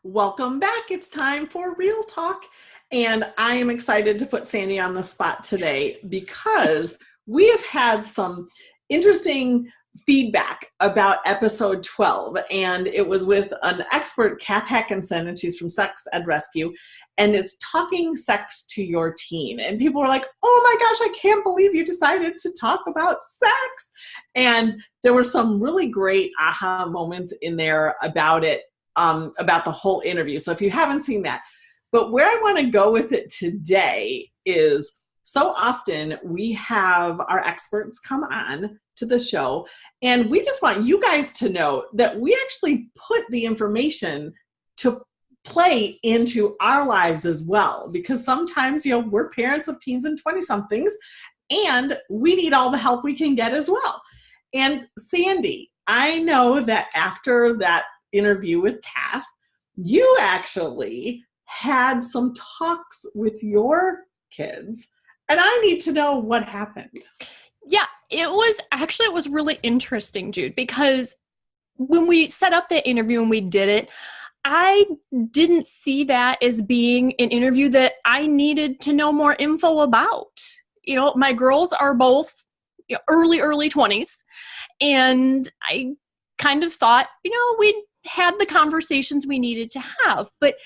Welcome back. It's time for Real Talk. And I am excited to put Sandy on the spot today because we have had some interesting feedback about episode 12. And it was with an expert, Kath Hackinson, and she's from Sex Ed Rescue. And it's talking sex to your teen. And people were like, oh my gosh, I can't believe you decided to talk about sex. And there were some really great aha moments in there about it. About the whole interview. So if you haven't seen that, but where I want to go with it today is so often we have our experts come on to the show and we just want you guys to know that we actually put the information to play into our lives as well, because sometimes, we're parents of teens and 20 somethings and we need all the help we can get as well. And Sandy, I know that after that interview with Kath, you actually had some talks with your kids, and I need to know what happened. Yeah, it was really interesting, Jude, because when we set up the interview and we did it, I didn't see that as being an interview that I needed to know more info about. My girls are both early 20s, and I kind of thought, we'd had the conversations we needed to have. But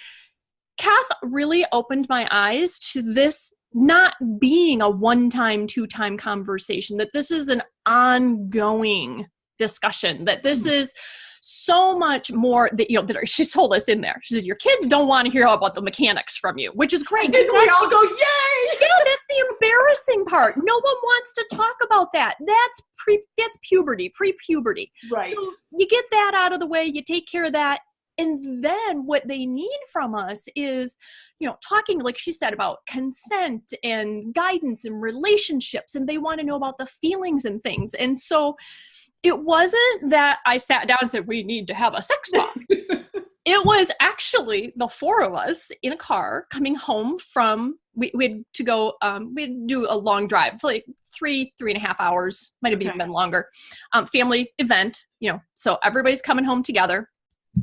Kath really opened my eyes to this not being a one-time, two-time conversation, that this is an ongoing discussion, that this is so much more that, she told us in there. She said, your kids don't want to hear about the mechanics from you, which is great. Didn't we all go, yay? Yeah, that's the embarrassing part. No one wants to talk about that. That's puberty, pre-puberty. Right. So you get that out of the way, you take care of that. And then what they need from us is, talking, like she said, about consent and guidance and relationships. And they want to know about the feelings and things. And so it wasn't that I sat down and said, we need to have a sex talk. It was actually the four of us in a car coming home from, we had to go, we'd do a long drive for like 3.5 hours, might have even been longer, family event, so everybody's coming home together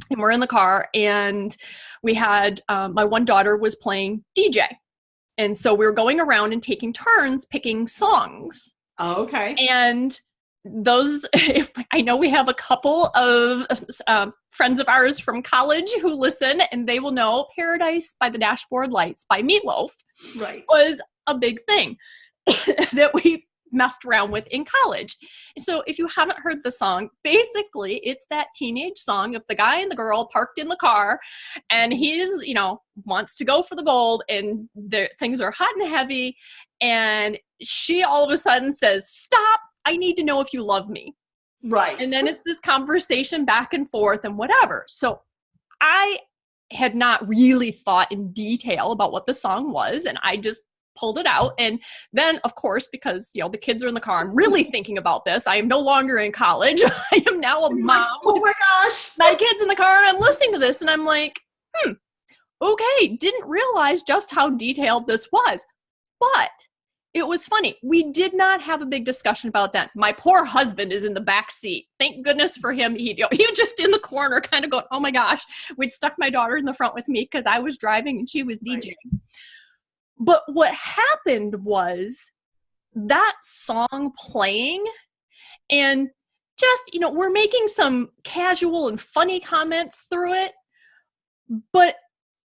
and we're in the car, and we had, my one daughter was playing DJ. And so we were going around and taking turns picking songs. Oh, okay. And those, I know we have a couple of friends of ours from college who listen, and they will know Paradise by the Dashboard Lights by Meatloaf was a big thing that we messed around with in college. So if you haven't heard the song, basically it's that teenage song of the guy and the girl parked in the car, and he's, wants to go for the gold, and things are hot and heavy, and she all of a sudden says, stop, I need to know if you love me. Right. And then it's this conversation back and forth and whatever. So I had not really thought in detail about what the song was, and I just pulled it out. And then, of course, because, the kids are in the car, I'm really thinking about this. I am no longer in college. I am now a mom. Oh my gosh. My kids in the car, and I'm listening to this, and I'm like, okay, didn't realize just how detailed this was. But it was funny. We did not have a big discussion about that. My poor husband is in the back seat. Thank goodness for him. He was just in the corner kind of going, oh my gosh. We'd stuck my daughter in the front with me because I was driving and she was DJing. Right. But what happened was that song playing, and just, we're making some casual and funny comments through it, but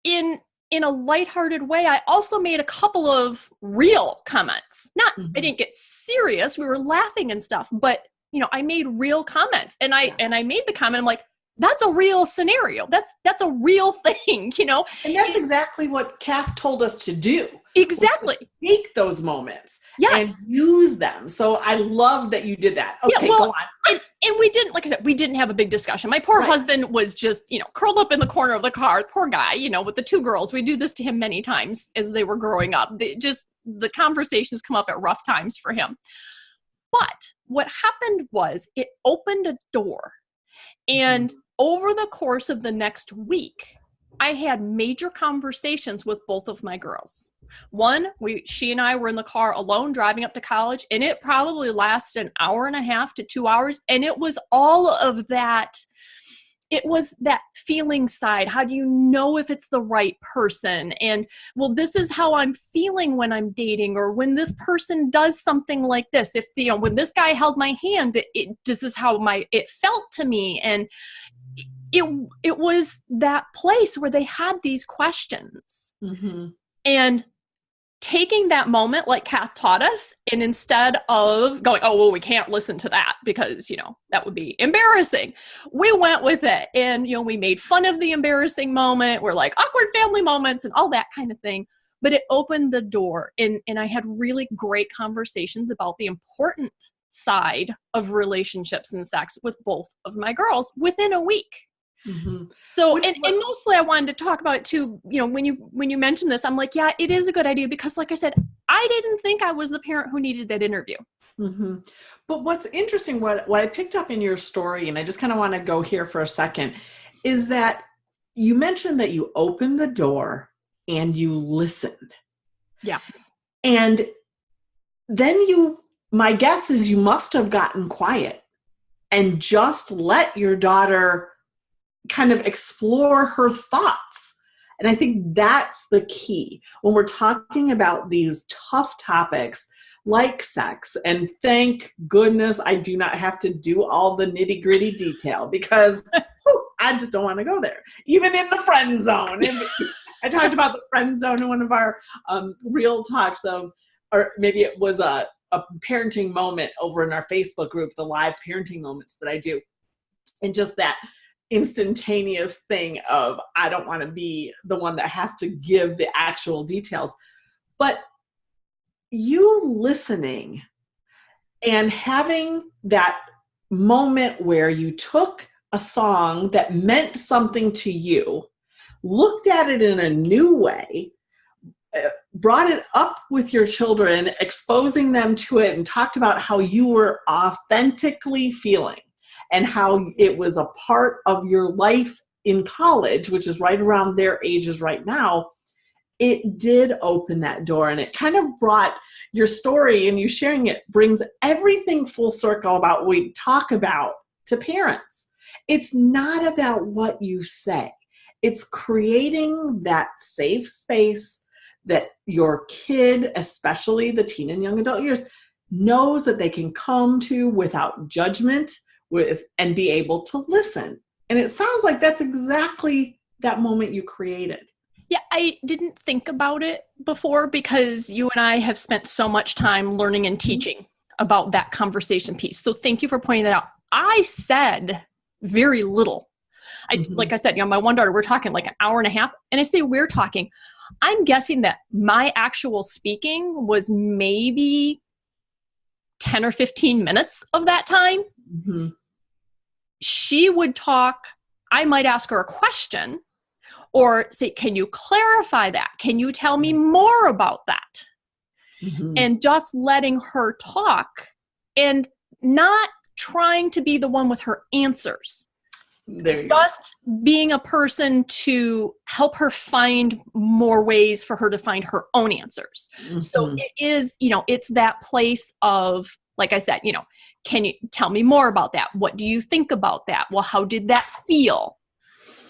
in a lighthearted way. I also made a couple of real comments. I didn't get serious. We were laughing and stuff, but I made real comments, and I made the comment. I'm like, that's a real scenario. That's a real thing, And that's exactly what Kath told us to do. Exactly. Take those moments and use them. So I love that you did that. Okay, go on. And we didn't, like I said, we didn't have a big discussion. My poor husband was just, curled up in the corner of the car. Poor guy, with the two girls. We do this to him many times as they were growing up. The conversations come up at rough times for him. But what happened was it opened a door. And over the course of the next week, I had major conversations with both of my girls. One, she and I were in the car alone driving up to college, and it probably lasted an hour and a half to 2 hours. And it was all of that it was that feeling side. How do you know if it's the right person? And well, this is how I'm feeling when I'm dating, or when this person does something like this. If, you know, when this guy held my hand, this is how it felt to me. And it was that place where they had these questions. Mm-hmm. And taking that moment, like Kath taught us, and instead of going, oh, well, we can't listen to that because, you know, that would be embarrassing, we went with it. And, you know, we made fun of the embarrassing moment. We're like awkward family moments and all that kind of thing. But it opened the door, and I had really great conversations about the important side of relationships and sex with both of my girls within a week. Mm-hmm. So, and mostly I wanted to talk about it too, you know, when you mentioned this, I'm like, yeah, it is a good idea, because like I said, I didn't think I was the parent who needed that interview. Mm-hmm. But what's interesting, what I picked up in your story, and I just kind of want to go here for a second, is that you mentioned that you opened the door and you listened. Yeah. And then my guess is you must have gotten quiet and just let your daughter kind of explore her thoughts. And I think that's the key when we're talking about these tough topics like sex. And thank goodness I do not have to do all the nitty gritty detail, because I just don't want to go there, even in the friend zone. I talked about the friend zone in one of our real talks or maybe it was a parenting moment over in our Facebook group, the live parenting moments that I do. And just that instantaneous thing of, I don't want to be the one that has to give the actual details, but you listening and having that moment where you took a song that meant something to you, looked at it in a new way, brought it up with your children, exposing them to it, and talked about how you were authentically feeling and how it was a part of your life in college, which is right around their ages right now. It did open that door, and it kind of brought your story, and you sharing it brings everything full circle about what we talk about to parents. It's not about what you say. It's creating that safe space that your kid, especially the teen and young adult years, knows that they can come to without judgment and be able to listen. And it sounds like that's exactly that moment you created. Yeah, I didn't think about it before, because you and I have spent so much time learning and teaching about that conversation piece. So thank you for pointing that out. I said very little. Like I said, you know, my one daughter, we're talking like an hour and a half. And I say we're talking. I'm guessing that my actual speaking was maybe 10 or 15 minutes of that time. Mm-hmm. She would talk. I might ask her a question or say, can you clarify that? Can you tell me more about that? Mm-hmm. And just letting her talk and not trying to be the one with her answers. There you just go. Being a person to help her find more ways for her to find her own answers. Mm-hmm. So it is, you know, it's that place of, like I said, you know, can you tell me more about that? What do you think about that? Well, how did that feel?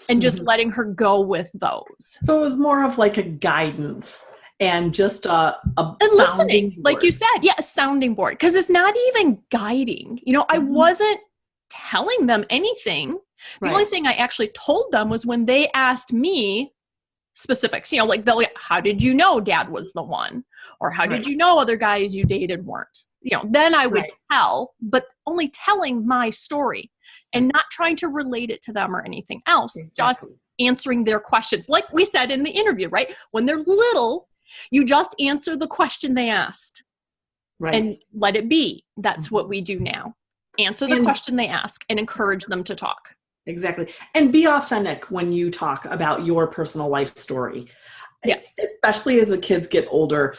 And just letting her go with those. So it was more of like a guidance and just a listening, board. Like you said, yeah, a sounding board. Because it's not even guiding. You know, I wasn't telling them anything. The only thing I actually told them was when they asked me specifics, you know, like how did you know dad was the one? Or how did you know other guys you dated weren't? You know, then I would tell, but only telling my story and not trying to relate it to them or anything else, just answering their questions. Like we said in the interview, right? When they're little, you just answer the question they asked and let it be. That's what we do now. Answer the question they ask and encourage them to talk. Exactly. And be authentic when you talk about your personal life story. Yes. Especially as the kids get older,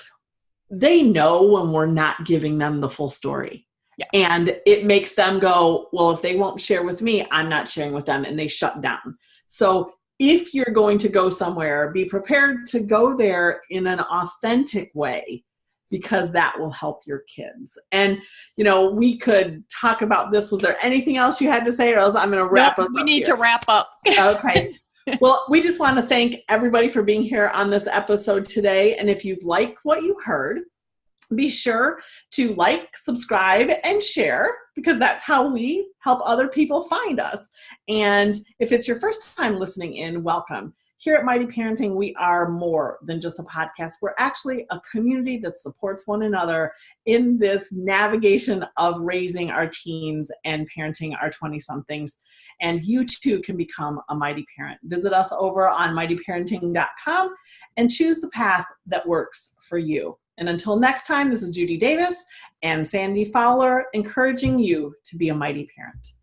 they know when we're not giving them the full story. Yes. And it makes them go, well, if they won't share with me, I'm not sharing with them, and they shut down. So if you're going to go somewhere, be prepared to go there in an authentic way because that will help your kids. And, you know, we could talk about this. Was there anything else you had to say, or else I'm going to wrap us up? We need to wrap up. Okay. Well, we just want to thank everybody for being here on this episode today. And if you've liked what you heard, be sure to like, subscribe, and share, because that's how we help other people find us. And if it's your first time listening in, welcome. Here at Mighty Parenting, we are more than just a podcast. We're actually a community that supports one another in this navigation of raising our teens and parenting our 20-somethings. And you too can become a Mighty Parent. Visit us over on mightyparenting.com and choose the path that works for you. And until next time, this is Judy Davis and Sandy Fowler, encouraging you to be a mighty parent.